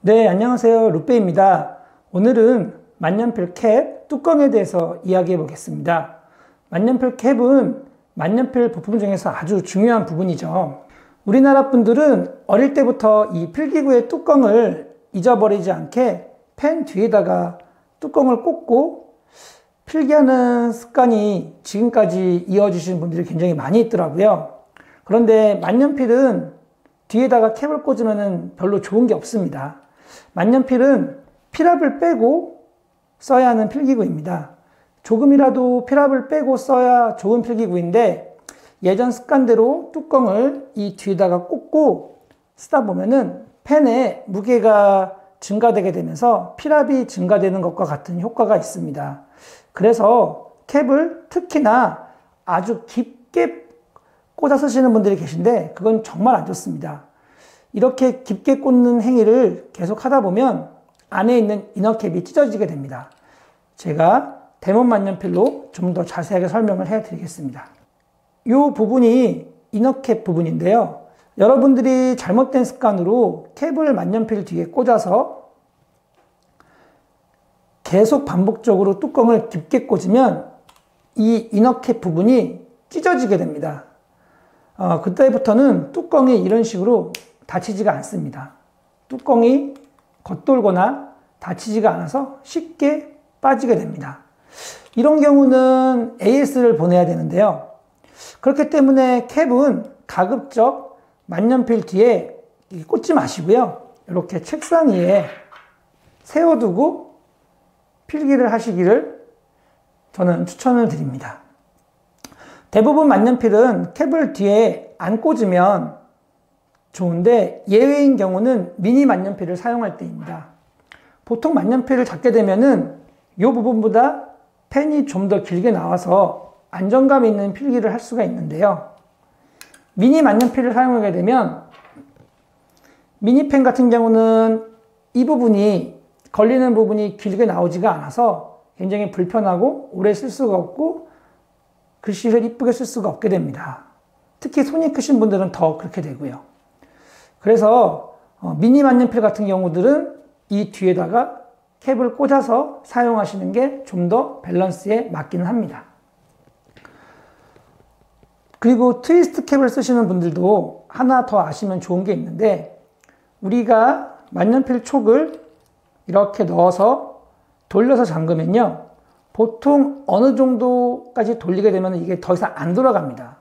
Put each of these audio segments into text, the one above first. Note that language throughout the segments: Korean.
네, 안녕하세요. 루페입니다. 오늘은 만년필 캡 뚜껑에 대해서 이야기해 보겠습니다. 만년필 캡은 만년필 부품 중에서 아주 중요한 부분이죠. 우리나라 분들은 어릴 때부터 이 필기구의 뚜껑을 잊어버리지 않게 펜 뒤에다가 뚜껑을 꽂고 필기하는 습관이 지금까지 이어지시는 분들이 굉장히 많이 있더라고요. 그런데 만년필은 뒤에다가 캡을 꽂으면 별로 좋은 게 없습니다. 만년필은 필압을 빼고 써야 하는 필기구입니다. 조금이라도 필압을 빼고 써야 좋은 필기구인데 예전 습관대로 뚜껑을 이 뒤에다가 꽂고 쓰다 보면은 펜의 무게가 증가되게 되면서 필압이 증가되는 것과 같은 효과가 있습니다. 그래서 캡을 특히나 아주 깊게 꽂아 쓰시는 분들이 계신데 그건 정말 안 좋습니다. 이렇게 깊게 꽂는 행위를 계속 하다 보면 안에 있는 이너캡이 찢어지게 됩니다. 제가 데몬 만년필로 좀 더 자세하게 설명을 해 드리겠습니다. 이 부분이 이너캡 부분인데요. 여러분들이 잘못된 습관으로 캡을 만년필 뒤에 꽂아서 계속 반복적으로 뚜껑을 깊게 꽂으면 이 이너캡 부분이 찢어지게 됩니다. 그때부터는 뚜껑이 이런 식으로 닫히지가 않습니다. 뚜껑이 겉돌거나 닫히지가 않아서 쉽게 빠지게 됩니다. 이런 경우는 AS를 보내야 되는데요. 그렇기 때문에 캡은 가급적 만년필 뒤에 꽂지 마시고요. 이렇게 책상 위에 세워두고 필기를 하시기를 저는 추천을 드립니다. 대부분 만년필은 캡을 뒤에 안 꽂으면 좋은데 예외인 경우는 미니 만년필을 사용할 때입니다. 보통 만년필을 잡게 되면은 이 부분보다 펜이 좀 더 길게 나와서 안정감 있는 필기를 할 수가 있는데요. 미니 만년필을 사용하게 되면 미니펜 같은 경우는 이 부분이 걸리는 부분이 길게 나오지가 않아서 굉장히 불편하고 오래 쓸 수가 없고 글씨를 이쁘게 쓸 수가 없게 됩니다. 특히 손이 크신 분들은 더 그렇게 되고요. 그래서 미니 만년필 같은 경우들은 이 뒤에다가 캡을 꽂아서 사용하시는 게 좀 더 밸런스에 맞기는 합니다. 그리고 트위스트 캡을 쓰시는 분들도 하나 더 아시면 좋은 게 있는데 우리가 만년필 촉을 이렇게 넣어서 돌려서 잠그면요. 보통 어느 정도까지 돌리게 되면 이게 더 이상 안 돌아갑니다.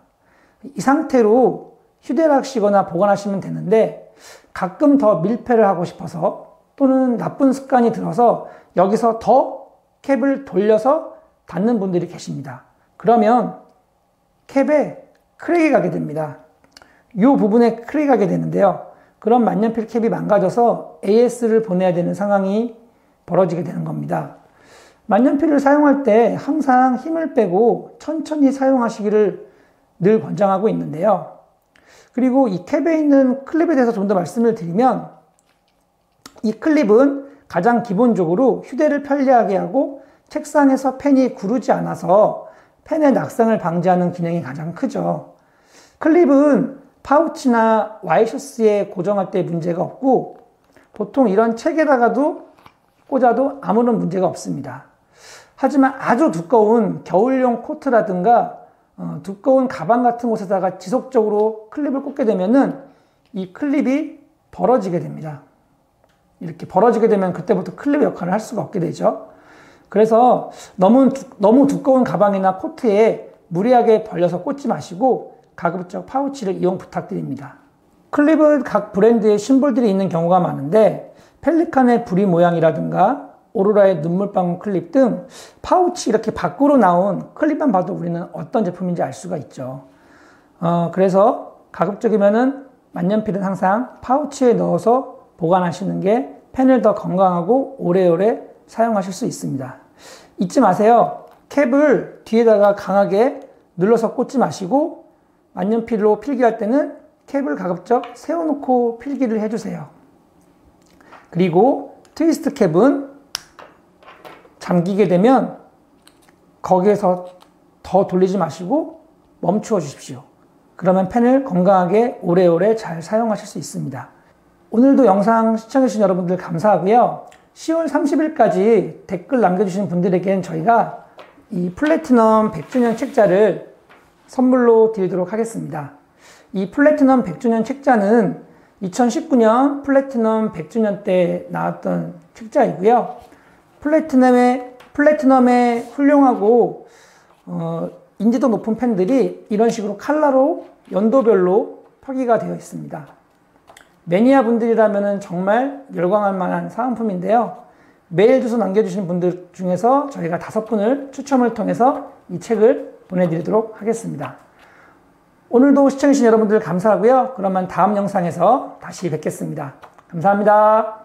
이 상태로 휴대를 하시거나 보관하시면 되는데 가끔 더 밀폐를 하고 싶어서 또는 나쁜 습관이 들어서 여기서 더 캡을 돌려서 닫는 분들이 계십니다. 그러면 캡에 크랙이 가게 됩니다. 이 부분에 크랙이 가게 되는데요. 그럼 만년필 캡이 망가져서 AS를 보내야 되는 상황이 벌어지게 되는 겁니다. 만년필을 사용할 때 항상 힘을 빼고 천천히 사용하시기를 늘 권장하고 있는데요. 그리고 이 캡에 있는 클립에 대해서 좀 더 말씀을 드리면 이 클립은 가장 기본적으로 휴대를 편리하게 하고 책상에서 펜이 구르지 않아서 펜의 낙상을 방지하는 기능이 가장 크죠. 클립은 파우치나 와이셔츠에 고정할 때 문제가 없고 보통 이런 책에다가도 꽂아도 아무런 문제가 없습니다. 하지만 아주 두꺼운 겨울용 코트라든가 두꺼운 가방 같은 곳에다가 지속적으로 클립을 꽂게 되면은 이 클립이 벌어지게 됩니다. 이렇게 벌어지게 되면 그때부터 클립 역할을 할 수가 없게 되죠. 그래서 너무 두꺼운 가방이나 코트에 무리하게 벌려서 꽂지 마시고 가급적 파우치를 이용 부탁드립니다. 클립은 각 브랜드의 심볼들이 있는 경우가 많은데 펠리칸의 부리 모양이라든가 오로라의 눈물방울 클립 등 파우치 이렇게 밖으로 나온 클립만 봐도 우리는 어떤 제품인지 알 수가 있죠. 그래서 가급적이면은 만년필은 항상 파우치에 넣어서 보관하시는 게 펜을 더 건강하고 오래오래 사용하실 수 있습니다. 잊지 마세요. 캡을 뒤에다가 강하게 눌러서 꽂지 마시고 만년필로 필기할 때는 캡을 가급적 세워놓고 필기를 해주세요. 그리고 트위스트 캡은 잠기게 되면 거기에서 더 돌리지 마시고 멈추어 주십시오. 그러면 펜을 건강하게 오래오래 잘 사용하실 수 있습니다. 오늘도 영상 시청해주신 여러분들 감사하고요. 10월 30일까지 댓글 남겨주신 분들에겐 저희가 이 플래티넘 100주년 책자를 선물로 드리도록 하겠습니다. 이 플래티넘 100주년 책자는 2019년 플래티넘 100주년 때 나왔던 책자이고요. 플래티넘의 훌륭하고 인지도 높은 펜들이 이런 식으로 컬러로 연도별로 표기가 되어 있습니다. 매니아 분들이라면 정말 열광할 만한 사은품인데요. 메일 주소 남겨주신 분들 중에서 저희가 5분을 추첨을 통해서 이 책을 보내드리도록 하겠습니다. 오늘도 시청해주신 여러분들 감사하고요. 그러면 다음 영상에서 다시 뵙겠습니다. 감사합니다.